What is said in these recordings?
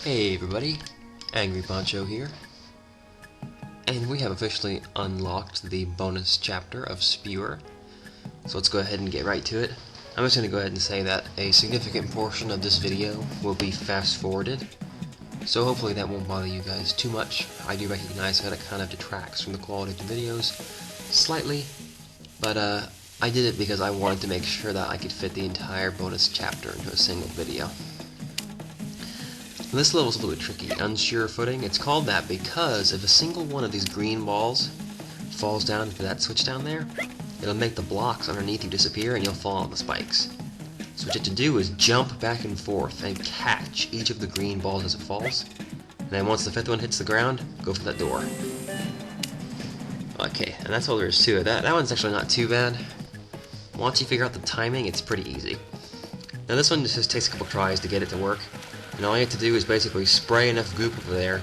Hey everybody, Angry Poncho here, and we have officially unlocked the bonus chapter of Spewer, so let's go ahead and get right to it. I'm just going to go ahead and say that a significant portion of this video will be fast forwarded, so hopefully that won't bother you guys too much. I do recognize that it kind of detracts from the quality of the videos slightly, but I did it because I wanted to make sure that I could fit the entire bonus chapter into a single video. This level's a little bit tricky. Unsure footing. It's called that because if a single one of these green balls falls down into that switch down there, it'll make the blocks underneath you disappear and you'll fall on the spikes. So what you have to do is jump back and forth and catch each of the green balls as it falls. And then once the fifth one hits the ground, go for that door. Okay, and that's all there is to it. That one's actually not too bad. Once you figure out the timing, it's pretty easy. Now this one just takes a couple tries to get it to work. And all you have to do is basically spray enough goop over there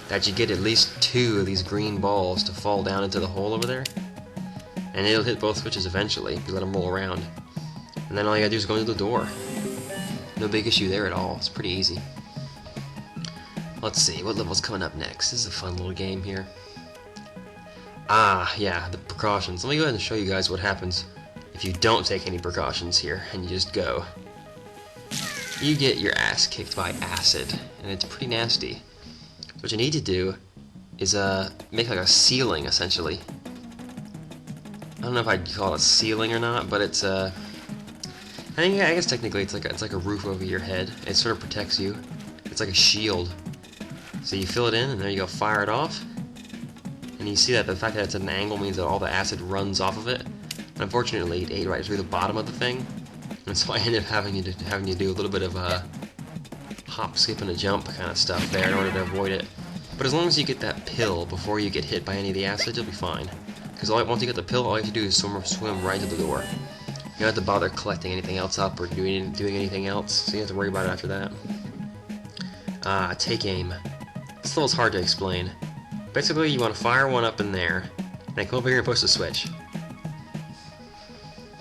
that you get at least 2 of these green balls to fall down into the hole over there. And it'll hit both switches eventually if you let them roll around. And then all you gotta do is go into the door. No big issue there at all. It's pretty easy. Let's see, what level's coming up next? This is a fun little game here. Ah, yeah, the precautions. Let me go ahead and show you guys what happens if you don't take any precautions here and you just go. You get your ass kicked by acid, and it's pretty nasty. What you need to do is make like a ceiling, essentially. I don't know if I'd call it a ceiling or not, but it's I guess technically it's like a roof over your head. It sort of protects you. It's like a shield. So you fill it in, and there you go, fire it off. And you see that the fact that it's at an angle means that all the acid runs off of it. And unfortunately, it ate right through the bottom of the thing. And so I ended up having you do a little bit of a hop, skip, and a jump kind of stuff there in order to avoid it. But as long as you get that pill before you get hit by any of the acid, you'll be fine. Because once you get the pill, all you have to do is swim right to the door. You don't have to bother collecting anything else up or doing anything else, so you don't have to worry about it after that. Take aim. This level's hard to explain. Basically, you want to fire one up in there, and then come over here and push the switch.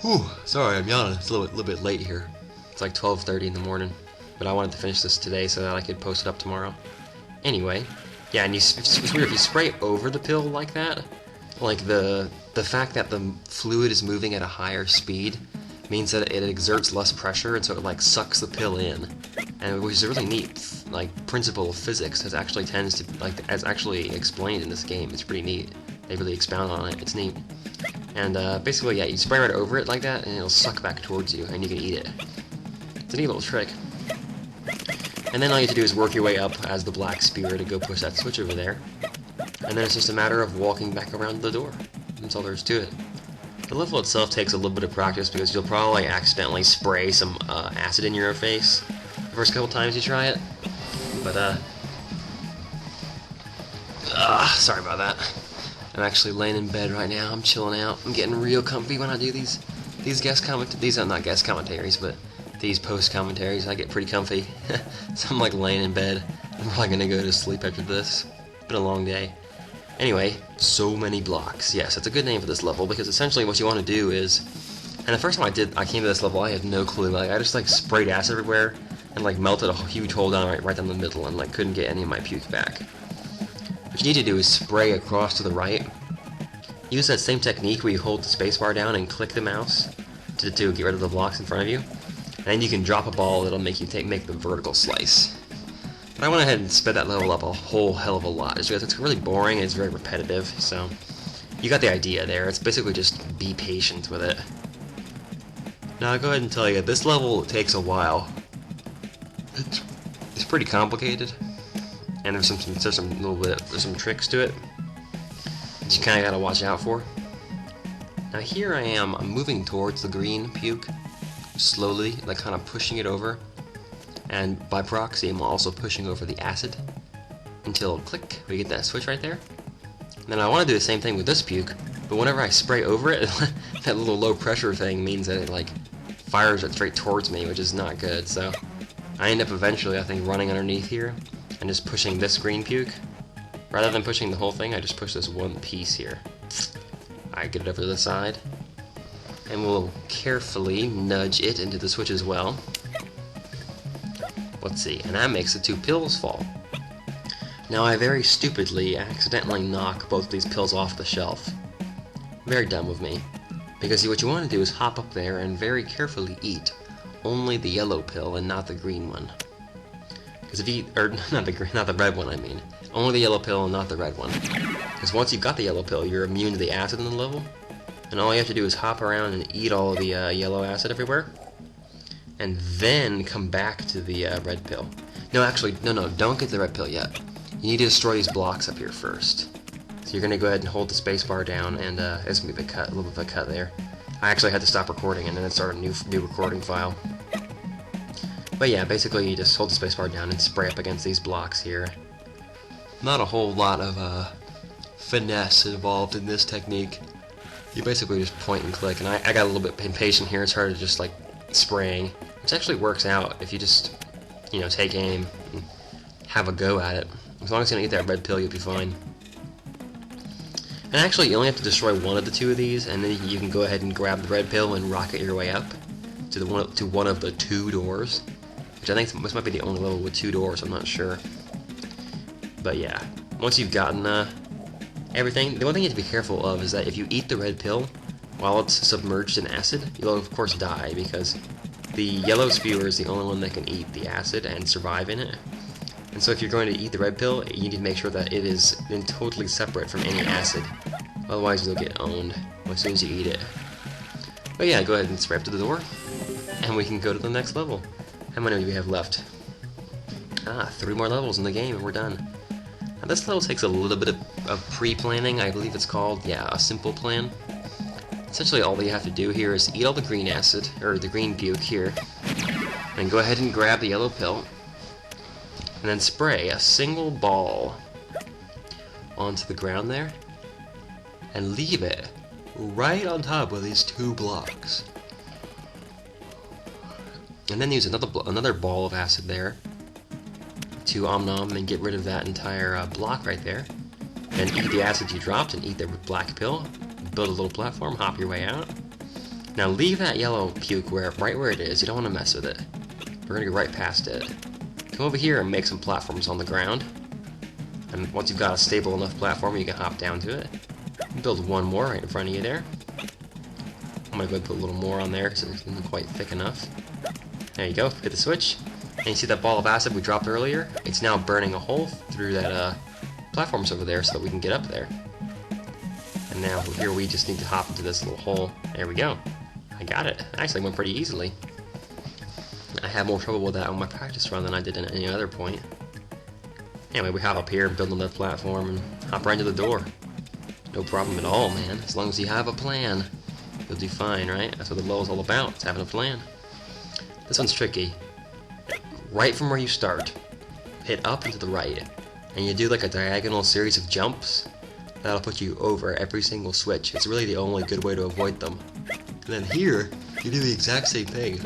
Whew, sorry, I'm yawning. It's a little bit late here. It's like 12:30 in the morning, but I wanted to finish this today so that I could post it up tomorrow. Anyway, yeah, and it's weird if you spray over the pill like that. Like the fact that the fluid is moving at a higher speed means that it exerts less pressure, and so it like sucks the pill in, and which is a really neat like principle of physics that actually tends to as actually explained in this game. It's pretty neat. They really expound on it. It's neat. And basically, yeah, you spray right over it like that, and it'll suck back towards you, and you can eat it. It's a neat little trick. And then all you have to do is work your way up as the black spewer to go push that switch over there. And then it's just a matter of walking back around the door. That's all there is to it. The level itself takes a little bit of practice because you'll probably accidentally spray some acid in your face the first couple times you try it. But, sorry about that. I'm actually laying in bed right now. I'm chilling out. I'm getting real comfy when I do these these are not guest commentaries, but these post commentaries. I get pretty comfy. So I'm like laying in bed. I'm probably gonna go to sleep after this. It's been a long day. Anyway, so many blocks. Yes, that's a good name for this level because essentially what you want to do is, and the first time I came to this level, I had no clue. Like I just like sprayed acid everywhere and like melted a huge hole down right down the middle and like couldn't get any of my puke back. What you need to do is spray across to the right. Use that same technique where you hold the spacebar down and click the mouse to get rid of the blocks in front of you. And then you can drop a ball that'll make you make the vertical slice. But I went ahead and sped that level up a whole hell of a lot just because it's really boring and it's very repetitive. So you got the idea there. It's basically just be patient with it. Now I'll go ahead and tell you, this level takes a while. It's pretty complicated. And there's some tricks to it that you kind of gotta watch out for. Now here I am, I'm moving towards the green puke, slowly, like kind of pushing it over, and by proxy I'm also pushing over the acid until click, we get that switch right there. And then I want to do the same thing with this puke, but whenever I spray over it, that little low pressure thing means that it like fires it straight towards me, which is not good. So I end up eventually, I think, running underneath here and just pushing this green puke. Rather than pushing the whole thing, I just push this one piece here. I get it over to the side, and we'll carefully nudge it into the switch as well. Let's see, and that makes the 2 pills fall. Now I very stupidly accidentally knock both of these pills off the shelf. Very dumb of me. Because what you want to do is hop up there and very carefully eat only the yellow pill and not the green one. Because if you eat, or not the red one, I mean. Only the yellow pill and not the red one. Because once you've got the yellow pill, you're immune to the acid in the level. And all you have to do is hop around and eat all of the yellow acid everywhere. And then come back to the red pill. No, actually, no, don't get the red pill yet. You need to destroy these blocks up here first. So you're going to go ahead and hold the spacebar down, and it's going to be a little bit of a cut there. I actually had to stop recording and then start a new recording file. But yeah, basically you just hold the spacebar down and spray up against these blocks here. Not a whole lot of finesse involved in this technique. You basically just point and click, and I got a little bit impatient here. It's hard to just like spraying, which actually works out if you just, you know, take aim and have a go at it. As long as you don't eat that red pill, you'll be fine. And actually, you only have to destroy one of the 2 of these, and then you can go ahead and grab the red pill and rocket your way up to one of the 2 doors. Which I think this might be the only level with 2 doors, I'm not sure. But yeah, once you've gotten everything, the one thing you have to be careful of is that if you eat the red pill while it's submerged in acid, you'll of course die, because the yellow spewer is the only one that can eat the acid and survive in it. And so if you're going to eat the red pill, you need to make sure that it is then totally separate from any acid. Otherwise you'll get owned as soon as you eat it. But yeah, go ahead and spray up to the door, and we can go to the next level. How many do we have left? 3 more levels in the game and we're done. Now this level takes a little bit of pre-planning, I believe it's called. Yeah, a simple plan. Essentially all you have to do here is eat all the green acid, or the green puke here, and go ahead and grab the yellow pill, and then spray a single ball onto the ground there, and leave it right on top of these 2 blocks. And then use another ball of acid there to om-nom and get rid of that entire block right there. Then eat the acid you dropped and eat the black pill. Build a little platform, hop your way out. Now leave that yellow puke right where it is. You don't want to mess with it. We're going to go right past it. Come over here and make some platforms on the ground. And once you've got a stable enough platform, you can hop down to it. Build one more right in front of you there. I'm going to go ahead and put a little more on there because it isn't quite thick enough. There you go, hit the switch. And you see that ball of acid we dropped earlier? It's now burning a hole through that platforms over there so that we can get up there. And now from here we just need to hop into this little hole. There we go. I got it. It actually went pretty easily. I had more trouble with that on my practice run than I did at any other point. Anyway, we hop up here, build another platform, and hop right into the door. No problem at all, man. As long as you have a plan, you'll do fine, right? That's what the level's all about. It's having a plan. This one's tricky. Right from where you start, hit up and to the right, and you do like a diagonal series of jumps. That'll put you over every single switch. It's really the only good way to avoid them. And then here, you do the exact same thing.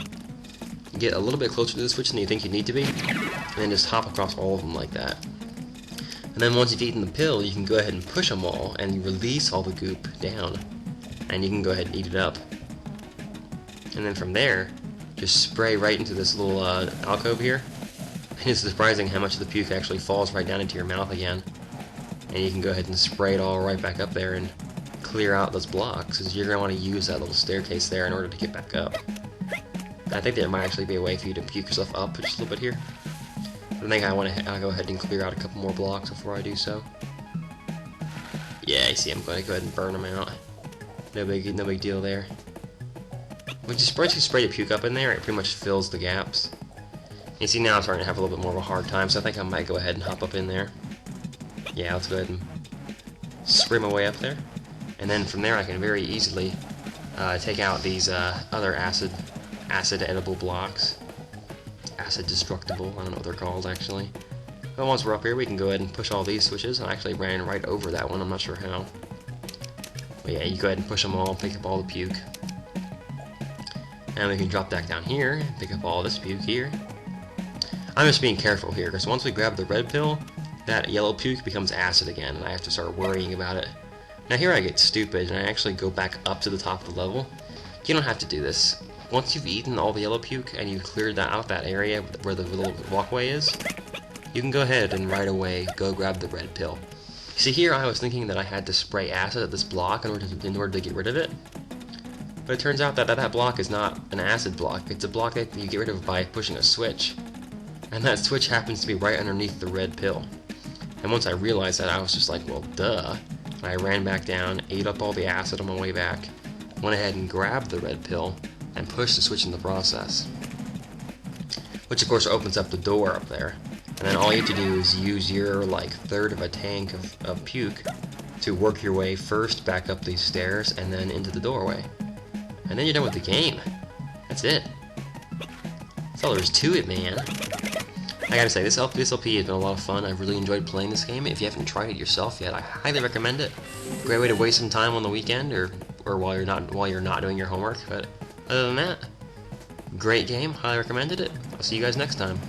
You get a little bit closer to the switch than you think you need to be, and then just hop across all of them like that. And then once you've eaten the pill, you can go ahead and push them all, and you release all the goop down. And you can go ahead and eat it up. And then from there, just spray right into this little alcove here. And it's surprising how much of the puke actually falls right down into your mouth again. And you can go ahead and spray it all right back up there and clear out those blocks, because you're going to want to use that little staircase there in order to get back up. I think there might actually be a way for you to puke yourself up just a little bit here. But I think I want to go ahead and clear out a couple more blocks before I do so. Yeah, you see, I'm going to go ahead and burn them out. No big deal there. Once you spray the puke up in there, it pretty much fills the gaps. You see, now I'm starting to have a little bit more of a hard time, so I think I might go ahead and hop up in there. Yeah, let's go ahead and spray my way up there. And then from there I can very easily take out these other acid edible blocks. Acid destructible, I don't know what they're called actually. But once we're up here we can go ahead and push all these switches. I actually ran right over that one, I'm not sure how. But yeah, you go ahead and push them all, pick up all the puke. And we can drop back down here and pick up all this puke here. I'm just being careful here, because once we grab the red pill, that yellow puke becomes acid again, and I have to start worrying about it. Now here I get stupid, and I actually go back up to the top of the level. You don't have to do this. once you've eaten all the yellow puke and you've cleared out that area where the little walkway is, you can go ahead and right away go grab the red pill. See, here I was thinking that I had to spray acid at this block in order to get rid of it. But it turns out that that block is not an acid block. It's a block that you get rid of by pushing a switch. And that switch happens to be right underneath the red pill. And once I realized that, I was just like, well, duh. And I ran back down, ate up all the acid on my way back, went ahead and grabbed the red pill, and pushed the switch in the process. Which of course opens up the door up there. And then all you have to do is use your, like, third of a tank of puke to work your way first back up these stairs and then into the doorway. And then you're done with the game. That's it. That's all there is to it, man. I gotta say, this LP has been a lot of fun. I've really enjoyed playing this game. If you haven't tried it yourself yet, I highly recommend it. Great way to waste some time on the weekend or while you're not doing your homework. But other than that, great game. Highly recommended it. I'll see you guys next time.